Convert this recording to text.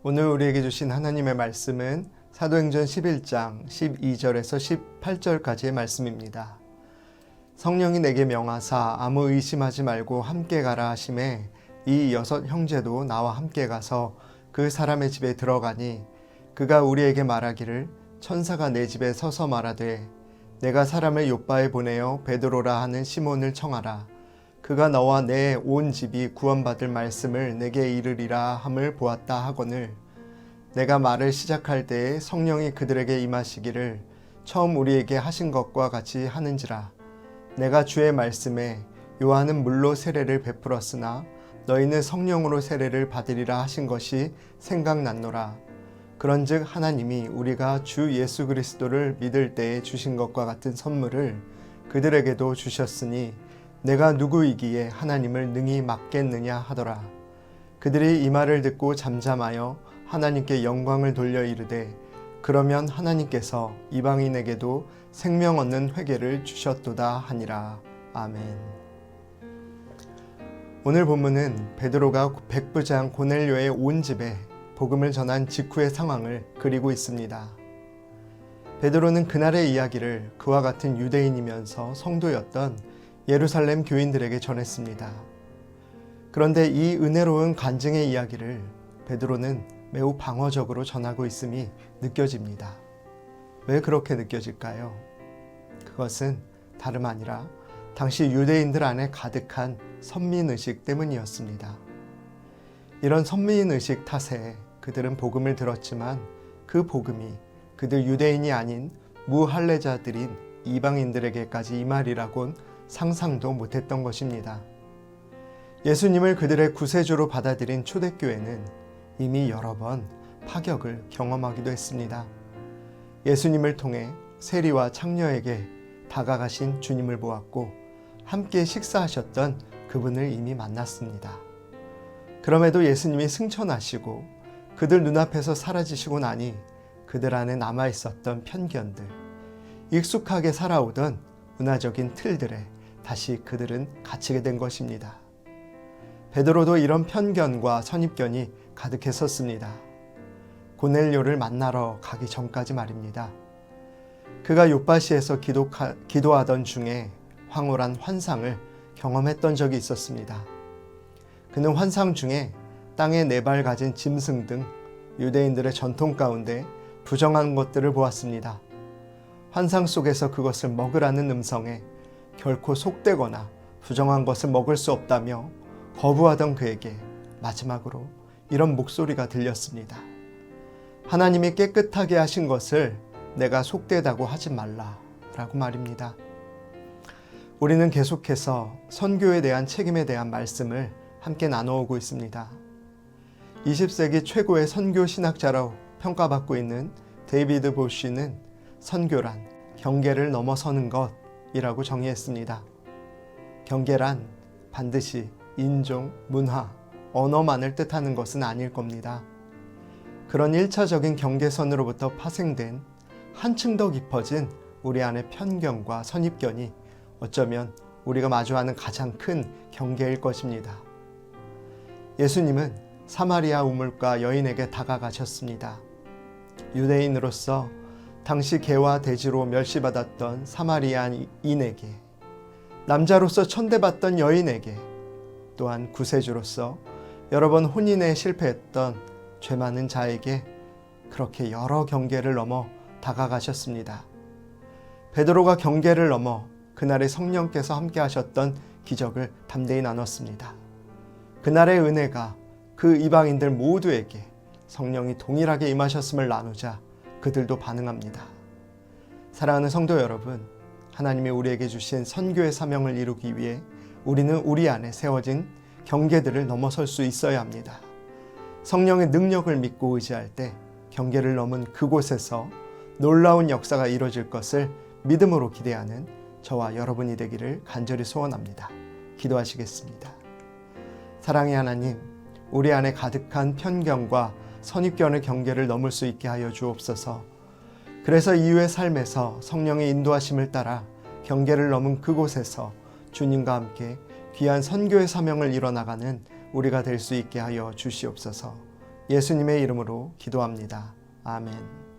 오늘 우리에게 주신 하나님의 말씀은 사도행전 11장 12절에서 18절까지의 말씀입니다. 성령이 내게 명하사 아무 의심하지 말고 함께 가라 하심에 이 6 형제도 나와 함께 가서 그 사람의 집에 들어가니 그가 우리에게 말하기를 천사가 내 집에 서서 말하되 내가 사람을 욥바에 보내어 베드로라 하는 시몬을 청하라. 그가 너와 내 온 집이 구원받을 말씀을 내게 이르리라 함을 보았다 하거늘 내가 말을 시작할 때에 성령이 그들에게 임하시기를 처음 우리에게 하신 것과 같이 하는지라. 내가 주의 말씀에 요한은 물로 세례를 베풀었으나 너희는 성령으로 세례를 받으리라 하신 것이 생각났노라. 그런즉 하나님이 우리가 주 예수 그리스도를 믿을 때에 주신 것과 같은 선물을 그들에게도 주셨으니 내가 누구이기에 하나님을 능히 막겠느냐 하더라. 그들이 이 말을 듣고 잠잠하여 하나님께 영광을 돌려 이르되 그러면 하나님께서 이방인에게도 생명 얻는 회개를 주셨도다 하니라. 아멘. 오늘 본문은 베드로가 백부장 고넬료의 온 집에 복음을 전한 직후의 상황을 그리고 있습니다. 베드로는 그날의 이야기를 그와 같은 유대인이면서 성도였던 예루살렘 교인들에게 전했습니다. 그런데 이 은혜로운 간증의 이야기를 베드로는 매우 방어적으로 전하고 있음이 느껴집니다. 왜 그렇게 느껴질까요? 그것은 다름 아니라 당시 유대인들 안에 가득한 선민의식 때문이었습니다. 이런 선민의식 탓에 그들은 복음을 들었지만 그 복음이 그들 유대인이 아닌 무할례자들인 이방인들에게까지 임하리라곤 상상도 못했던 것입니다. 예수님을 그들의 구세주로 받아들인 초대교회는 이미 여러 번 파격을 경험하기도 했습니다. 예수님을 통해 세리와 창녀에게 다가가신 주님을 보았고 함께 식사하셨던 그분을 이미 만났습니다. 그럼에도 예수님이 승천하시고 그들 눈앞에서 사라지시고 나니 그들 안에 남아있었던 편견들, 익숙하게 살아오던 문화적인 틀들에 다시 그들은 갇히게 된 것입니다. 베드로도 이런 편견과 선입견이 가득했었습니다. 고넬료를 만나러 가기 전까지 말입니다. 그가 욥바시에서 기도하던 중에 황홀한 환상을 경험했던 적이 있었습니다. 그는 환상 중에 땅에 4발 가진 짐승 등 유대인들의 전통 가운데 부정한 것들을 보았습니다. 환상 속에서 그것을 먹으라는 음성에 결코 속되거나 부정한 것을 먹을 수 없다며 거부하던 그에게 마지막으로 이런 목소리가 들렸습니다. 하나님이 깨끗하게 하신 것을 내가 속되다고 하지 말라 라고 말입니다. 우리는 계속해서 선교에 대한 책임에 대한 말씀을 함께 나눠오고 있습니다. 20세기 최고의 선교 신학자로 평가받고 있는 데이비드 보쉬는 선교란 경계를 넘어서는 것이라고 정의했습니다. 경계란 반드시 인종, 문화, 언어만을 뜻하는 것은 아닐 겁니다. 그런 1차적인 경계선으로부터 파생된 한층 더 깊어진 우리 안의 편견과 선입견이 어쩌면 우리가 마주하는 가장 큰 경계일 것입니다. 예수님은 사마리아 우물가 여인에게 다가가셨습니다. 유대인으로서 당시 개와 돼지로 멸시받았던 사마리아인에게, 남자로서 천대받던 여인에게, 또한 구세주로서 여러 번 혼인에 실패했던 죄 많은 자에게 그렇게 여러 경계를 넘어 다가가셨습니다. 베드로가 경계를 넘어 그날의 성령께서 함께 하셨던 기적을 담대히 나눴습니다. 그날의 은혜가 그 이방인들 모두에게 성령이 동일하게 임하셨음을 나누자 그들도 반응합니다. 사랑하는 성도 여러분, 하나님이 우리에게 주신 선교의 사명을 이루기 위해 우리는 우리 안에 세워진 경계들을 넘어설 수 있어야 합니다. 성령의 능력을 믿고 의지할 때 경계를 넘은 그곳에서 놀라운 역사가 이루어질 것을 믿음으로 기대하는 저와 여러분이 되기를 간절히 소원합니다. 기도하시겠습니다. 사랑의 하나님, 우리 안에 가득한 편견과 선입견의 경계를 넘을 수 있게 하여 주옵소서. 그래서 이후의 삶에서 성령의 인도하심을 따라 경계를 넘은 그곳에서 주님과 함께 귀한 선교의 사명을 이뤄나가는 우리가 될 수 있게 하여 주시옵소서. 예수님의 이름으로 기도합니다. 아멘.